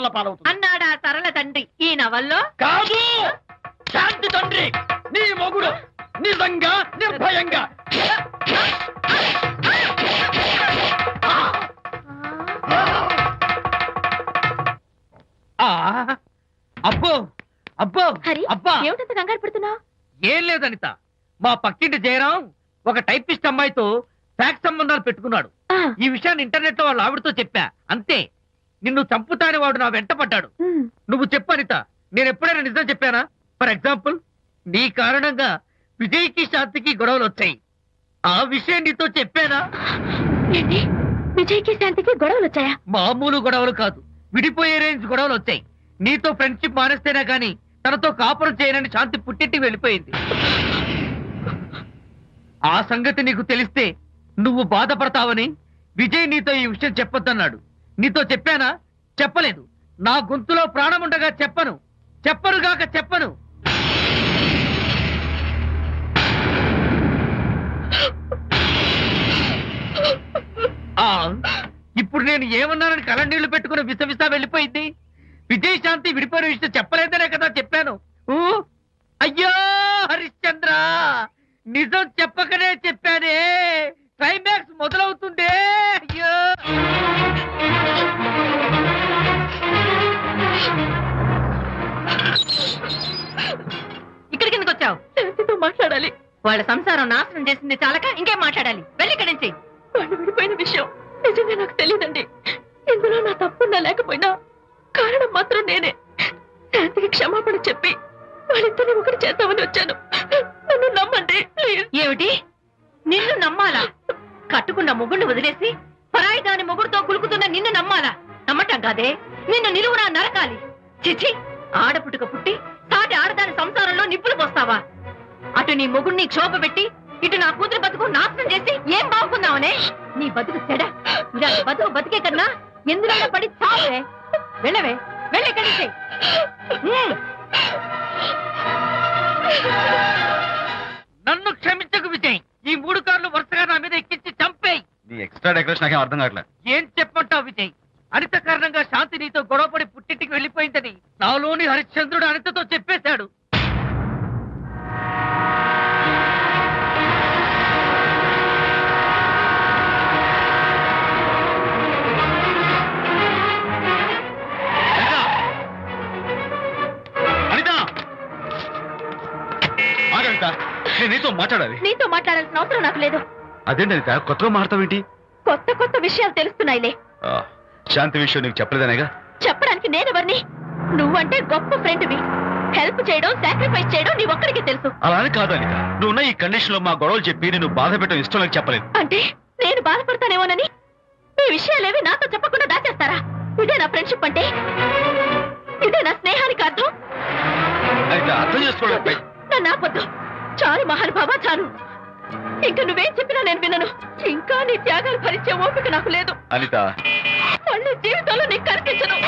నవ్వాళ్ళ పాలవుతుంది అన్నాడా సరళ తండ్రి ఈ నవల్లో. కాదు, శాంతి తండ్రి నీ మొగుడు నిజంగా నిర్భయంగా. అబ్బో అబ్బో హరి, అబ్బా, ఏమిటంత కంగారు పడుతున్నావు? ఏం లేదు అనిత. మా పక్కింటి జయరాం ఒక టైపిస్ట్ అమ్మాయితో ఫ్యాక్స్ సంబంధాలు పెట్టుకున్నాడు. ఈ విషయాన్ని ఇంటర్నెట్ లో వాళ్ళ ఆవిడతో చెప్పా. అంతే, నిన్ను చంపుతాని వాడు నా వెంట పడ్డాడు. నువ్వు చెప్పు అనిత, నేను ఎప్పుడైనా నిజం చెప్పానా? ఫర్ ఎగ్జాంపుల్, నీ కారణంగా విజయ్కి శాంతికి గొడవలు వచ్చాయి. ఆ విషయం నీతో చెప్పానా? ఏంటి, విజయ్కి శాంతికి గొడవలు వచ్చాయా? మామూలు గొడవలు కాదు, విడిపోయే రేంజ్ గొడవలు వచ్చాయి. నీతో ఫ్రెండ్షిప్ మానేస్తేనే గాని తనతో కాపురం చేయనని శాంతి పుట్టింటికి వెళ్ళిపోయింది. ఆ సంగతి నీకు తెలిస్తే నువ్వు బాధపడతావని విజయ్ నీతో ఈ విషయం చెప్పొద్దన్నాడు. నీతో చెప్పానా? చెప్పలేదు. నా గొంతులో ప్రాణముండగా చెప్పను, చెప్పనుగాక చెప్పను. ఇప్పుడు నేను ఏమన్నానని కళ్ళనీళ్లు పెట్టుకుని విసవిసా వెళ్ళిపోయింది. విజయ్ శాంతి విడిపోయిన విషయం చెప్పలేదనే కదా చెప్పాను. అయ్యో హరిశ్చంద్ర, నిజం చెప్పకనే చెప్పానే. క్లైమాక్స్ మొదలవుతుందే. అయ్యో, ఇక్కడికి ఎందుకు వచ్చావు? శాంతితో మాట్లాడాలి. వాళ్ళ సంసారం నాశనం చేసింది చాలక ఇంకేం మాట్లాడాలి? వెళ్ళి ఇక్కడి నుంచి. వాళ్ళు విడిపోయిన విషయం నిజంగా నాకు తెలియదండి. ఇందులో నా తప్పున్నా లేకపోయినా కారణం మాత్రం నేనే. శాంతికి క్షమాపణ చెప్పి వాళ్ళిద్దరిని ఒకటి చేద్దామని వచ్చాను. నన్ను నమ్మండి. ఏమిటి, నిన్ను నమ్మాలా? కట్టుకున్న మొగుడిని వదిలేసి పరాయి దాని మొగుడుతో కులుకుతున్న నిన్ను నమ్మాలా? నమ్మటం కాదే, నిన్ను నిలువునా నరకాలి. చిచి, ఆడపుట్టుక పుట్టి సాటి ఆడదాని సంసారంలో నిప్పులు పోస్తావా? అటు నీ మొగుడిని క్షోభ పెట్టి ఇటు నా కూతురు బతుకు నాశనం చేసి ఏం బాగుకుందామనే? నీ బతుకు చెడ. ఇలాంటి బతుకు బతికే కన్నా ఎందులో పడి చావే. వెళ్ళవే, వెళ్ళే కలిసే. నన్ను క్షమించకు విజయ్. ఈ 3 కార్లు వరుసగా నా మీద ఎక్కించి చంపేయి. నీ ఎక్స్ట్రా డెకరేషన్ నాకేం అర్థం కావట్లేదు. ఏం చెప్పంటావు విజయ్? అనిత కారణంగా శాంతి నీతో గొడవపడి పుట్టింటికి వెళ్ళిపోయిందని నాలోని హరిశ్చంద్రుడు అనితతో చెప్పేశాడు. నీతో మాట్లాడాలి. నీతో మాట్లాడాల్సిన అవసరం నాకు లేదు. అదేంటి అనిత, కొత్తగా మాట్లాడతావేంటి? కొత్త కొత్త విషయాలు తెలుస్తున్నాయిలే. శాంతి విషయం నీకు చెప్పలేదనేగా? చెప్పడానికి నేనెవరిని? నువ్వంటే గొప్ప ఫ్రెండ్వి. హెల్ప్ చేయడం, సాక్రిఫైస్ చేయడం నీ ఒక్కడికే తెలుసు. అలానే కాదు అనిత, నువ్వున్న ఈ కండిషన్ లో మా గొడవలు చెప్పి నేను బాధ పెట్టడం ఇష్టం నాకు చెప్పలేదు. అంటే నేను బాధపడతానేమోనని ఈ విషయాలేవి నాతో చెప్పకుండా దాచేస్తారా? ఇదే నా ఫ్రెండ్షిప్ అంటే? ఇదే నా స్నేహానికి అర్థం? అనిత, అర్థం చేసుకోవడం. నన్ను ఆపొద్దు. చాలు మహానుభావ, చాలు. ఇంకా నువ్వేం చెప్పినా నేను వినను. ఇంకా నీ త్యాగాలు భరించే ఓపిక నాకు లేదు. అనిత, మళ్ళీ జీవితంలో నీకు కనిపించను.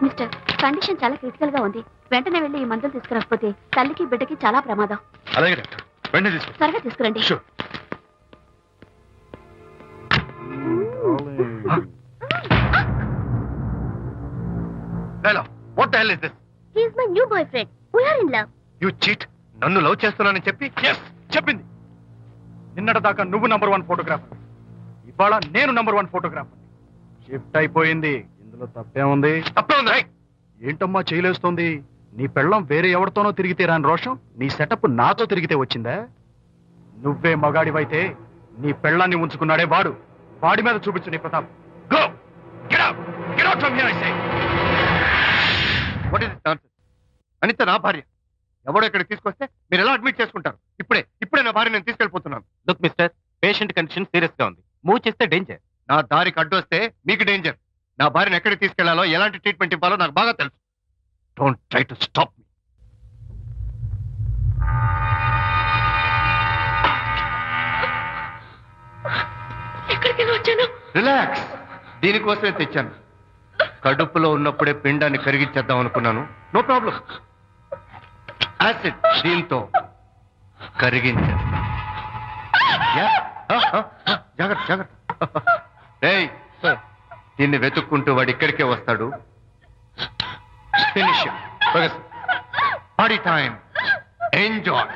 మిస్టర్, కండిషన్ చాలా క్రిటికల్ గా ఉంది. వెంటనే వెళ్ళి ఈ మందులు తీసుకురాకపోతే తల్లికి బిడ్డకి చాలా ప్రమాదం. అలాగే డాక్టర్, వెంటనే తీసుకో. త్వరగా తీసుకురండి. Hello, what the hell is this? He is my new boyfriend. We are in love. You cheat. నన్ను లవ్ చేస్తున్నానని చెప్పి? yes చెప్పింది. నిన్నటి దాకా నువ్వు నంబర్ 1 ఫోటోగ్రాఫర్, ఇవాళ నేను నంబర్ 1 ఫోటోగ్రాఫర్. షిఫ్ట్ అయిపోయింది. ఇందులో తప్పేముంది? తప్పే ఉంది. ఏంటమ్మా చేయలేస్తోంది? నీ పెళ్ళం వేరే ఎవరితోనో తిరిగితే రాని రోషం నీ సెటప్ నాతో తిరిగితే వచ్చిందా? నువ్వే మగాడివైతే నీ పెళ్ళాన్ని ఉంచుకున్నాడే వాడు, వాడి మీద చూపించు నీ ప్రతాప్. Go, get out, get out from here I say. What is this nonsense? Anitha నా భార్య. ఎవడో ఇక్కడికి తీసుకొస్తే మీరు ఎలా అడ్మిట్ చేసుకుంటారు? ఇప్పుడే నా భార్య నేను తీసుకెళ్ళిపోతున్నాను. Look mister, patient condition serious గా ఉంది. మూవ్ చేస్తే డేంజర్. నా దారికి అడ్డు వస్తే మీకు డేంజర్. నా భార్యను ఎక్కడికి తీసుకెళ్లాలో, ఎలాంటి ట్రీట్మెంట్ ఇవ్వాలో నాకు బాగా తెలుసు. Don't try to stop me. ఎక్కడికి వచ్చాను? రిలాక్స్, దీనికోసమే తెచ్చాను. కడుపులో ఉన్నప్పుడే పిండాన్ని కరిగించేద్దాం అనుకున్నాను. No problem. యాసిడ్ దీంతో కరిగించాను. జాగ్రత్త జాగ్రత్త. ఏయ్, దీన్ని వెతుక్కుంటూ వాడు ఇక్కడికే వస్తాడు. Finish party time. Enjoy.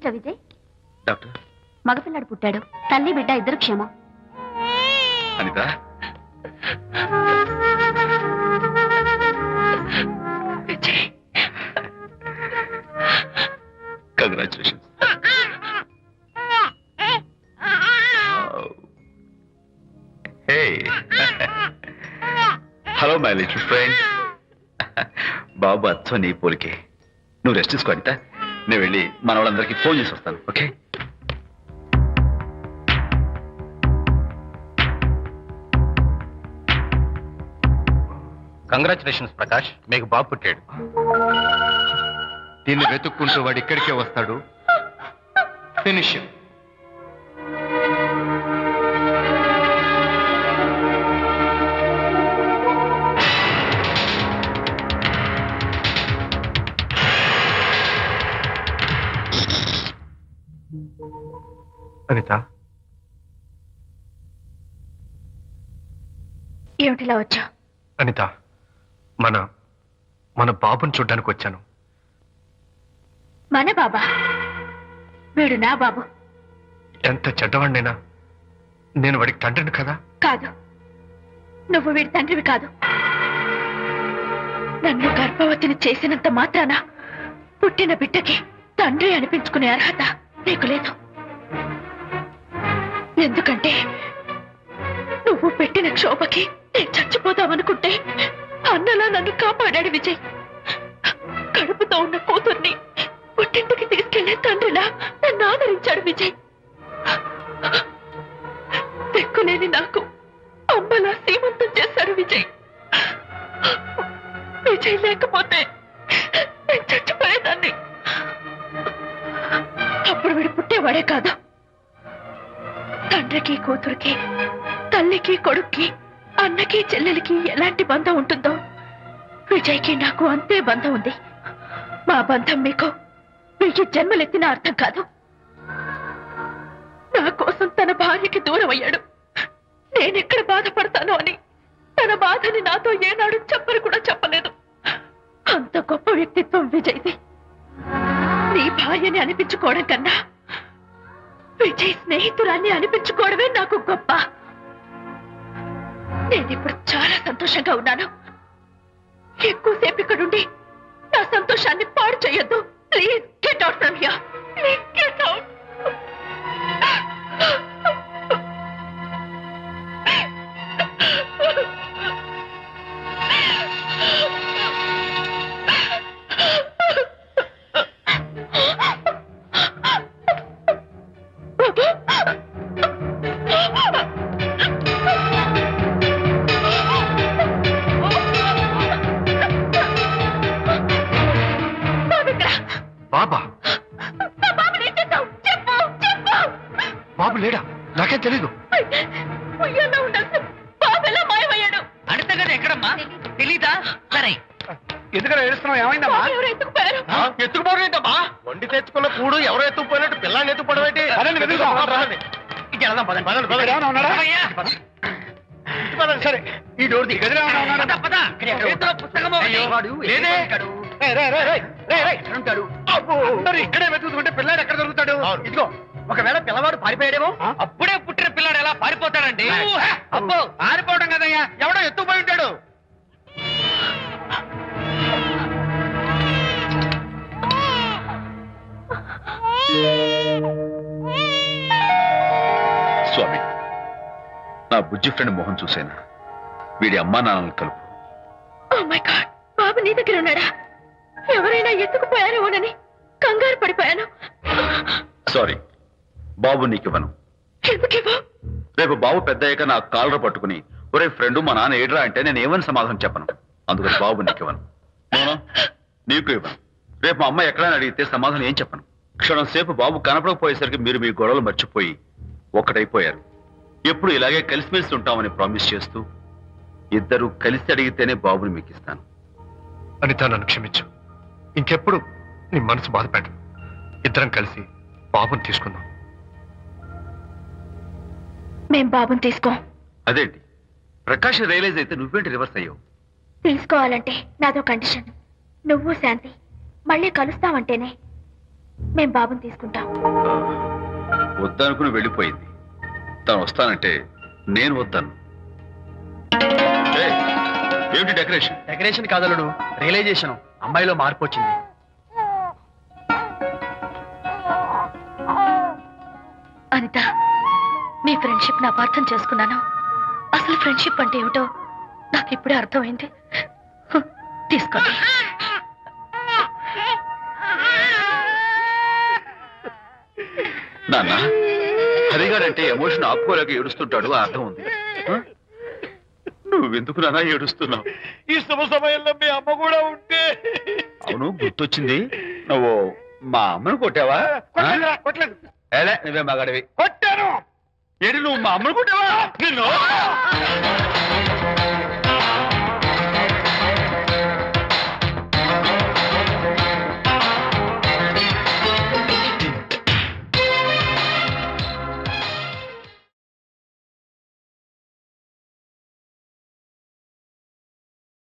Mister Vijay, doctor మగపిల్లాడు పుట్టాడు. తల్లి బిడ్డ ఇద్దరు క్షేమం. Anitha, congratulations. Hey, hello my little friend. బాబు అచ్చో నీ పోలికే. నువ్వు రెస్ట్ తీసుకో అనిత, నేను వెళ్ళి మన వాళ్ళందరికీ ఫోన్ చేసి వస్తాను. ఓకే? కంగ్రాచులేషన్స్ ప్రకాష్, మీకు బాబు పుట్టాడు. దీన్ని వెతుక్కుంటూ వాడు ఇక్కడికే వస్తాడు. ఫినిష్. అనిత, ఏమిటిలా వచ్చా? అనిత, మన మన బాబుని చూడ్డానికి వచ్చాను. మన బాబా? వీడు నా బాబు. ఎంత చెడ్డవాడినైనా నేను వాడికి తండ్రిని కదా. కాదు, నువ్వు వీడి తండ్రివి కాదు. నన్ను గర్భవతిని చేసినంత మాత్రాన పుట్టిన బిడ్డకి తండ్రి అనిపించుకునే అర్హత నీకు లేదు. ఎందుకంటే నువ్వు పెట్టిన క్షోభకి నేను చచ్చిపోదామనుకుంటే అన్నలా నన్ను కాపాడాడు విజయ్. కడుపుతో ఉన్న కూతుర్ని పుట్టింటికి తీసుకెళ్లే తండ్రిలా నన్ను ఆదరించాడు విజయ్. దిక్కులేని నాకు అమ్మలా సీమంతం చేశాడు విజయ్. విజయ్ లేకపోతే నేను చచ్చిపోయేదాన్ని. అప్పుడు వీడు పుట్టేవాడే కాదు. తండ్రికి కూతురికి, తల్లికి కొడుక్కి, అన్నకి చెల్లెలికి ఎలాంటి బంధం ఉంటుందో విజయ్కి నాకు అంతే బంధం ఉంది. మా బంధం మీకు వీకి జన్మలెత్తిన అర్థం కాదు. నా కోసం తన భార్యకి దూరం అయ్యాడు. నేనెక్కడ బాధపడతాను అని తన బాధని నాతో ఏనాడు చెప్పని కూడా చెప్పలేదు. అంత గొప్ప వ్యక్తిత్వం విజయ్ది. నీ భార్యని అనిపించుకోవడం కన్నా విజయ్ స్నేహితురాన్ని అనిపించుకోవడమే నాకు గొప్ప. నేనిప్పుడు చాలా సంతోషంగా ఉన్నాను. ఎక్కువసేపు ఇక్కడుండి నా సంతోషాన్ని పాడు చేయొద్దు. Please get out from here. Please get out. బాబా? బాబు లేడా? నాకేం తెలీదు. అడతగది ఎక్కడమ్మా? తెలీదా? సరే, ఎందుకలా ఏడుస్తున్నావు? ఏమైందమ్మా? ఎత్తుకుపోవడం వండి తెచ్చుకున్న కూడు ఎవరో ఎత్తుకుపోయినట్టు పిల్లాన్ని ఎత్తుకుపోవడం ఏంటి? సరే, ఈ డోర్ ది గదిలో పద, పద. చేతిలో పుస్తకము లేదే. అందరూ ఇక్కడే వెతుకుతుంటే పిల్లాడు ఎక్కడ దొరుకుతాడు? ఇదిగో, ఒకవేళ పిల్లవాడు పారిపోయాడేమో. అప్పుడే పుట్టిన పిల్లాడు ఎలా పారిపోతాడండి? అబ్బో, పారిపోవడం కదయ్యా, ఎవడో ఎత్తుకుపోయి ఉంటాడు. స్వామి, నా బుజ్జి ఫ్రెండ్ మోహన్ చూసేనా? వీడి అమ్మా నాన్నలు కలుపు. ఓ మై గాడ్, బాబు నీ దగ్గర ఉన్నాడా? ఎవరైనా ఎత్తుకుపోయారేమోనని కంగారు పడిపోయాను. సారీ, బాబు నీకివ్వను. ఎందుకేవో? రేపు బాబు పెద్దయ్యాక నా కాలర్ పట్టుకుని ఒరే ఫ్రెండ్ మా నాన్న ఏడ్రా అంటే నేను ఏమని సమాధానం చెప్పను. అందుకని బాబు నీకివ్వను. నేను నీకు ఇవ్వను. రేపు మా అమ్మ ఎక్కడైనా అడిగితే సమాధానం ఏం చెప్పను. క్షణం సేపు బాబు కనపడకపోయేసరికి మీరు మీ గొడవలు మర్చిపోయి ఒక్కటైపోయారు. ఎప్పుడు ఇలాగే కలిసిమెలిసి ఉంటామని ప్రామిస్ చేస్తూ ఇద్దరు కలిసి అడిగితేనే బాబుని మీకు ఇస్తాను. అనిత, నన్ను క్షమించు. ఇంకెప్పుడు నీ మనసు బాధపెట్టను. ఇద్దరం కలిసి బాబుని తీసుకుందాం. మేం బాబుని తీసుకోం. అదేంటి ప్రకాష్ రియలైజ్ అయితే నువ్వేంటి రివర్స్ అయ్యావు? తీసుకోవాలంటే నాదో కండిషన్. నువ్వు శాంతి మళ్ళీ కలుస్తావంటేనే మేం బాబుని తీసుకుంటాం. వద్దనుకుని వెళ్ళిపోయింది. తను వస్తానంటే నేను వద్దాను. ఏయ్, ఏమిటి డెకరేషన్? Decoration కాదలుడు, realisation. అమ్మాయిలో మార్పు వచ్చింది. అనిత, మీ ఫ్రెండ్షిప్ నా అర్థం చేసుకున్నాను. అసలు ఫ్రెండ్షిప్ అంటే ఏమిటో నాకు ఇప్పుడే అర్థమైంది. తీసుకోండి. నాన్న, హరిగాడంటే ఎమోషన్ ఆపుకోలేక ఏడుస్తుంటాడు, ఆ అర్థం ఉంది. ఆ? నువ్వెందుకు నాన్న ఏడుస్తున్నావు? ఈ శుభ సమయంలో మీ అమ్మ కూడా ఉంటే. అవును, గుర్తొచ్చింది. నువ్వు మా అమ్మను కొట్టావా? కొట్టలేదు. ఏలే, నువ్వే మగాడివి. కొట్టాను. ఏడు, నువ్వు మా అమ్మను కొట్టావా? నిన్ను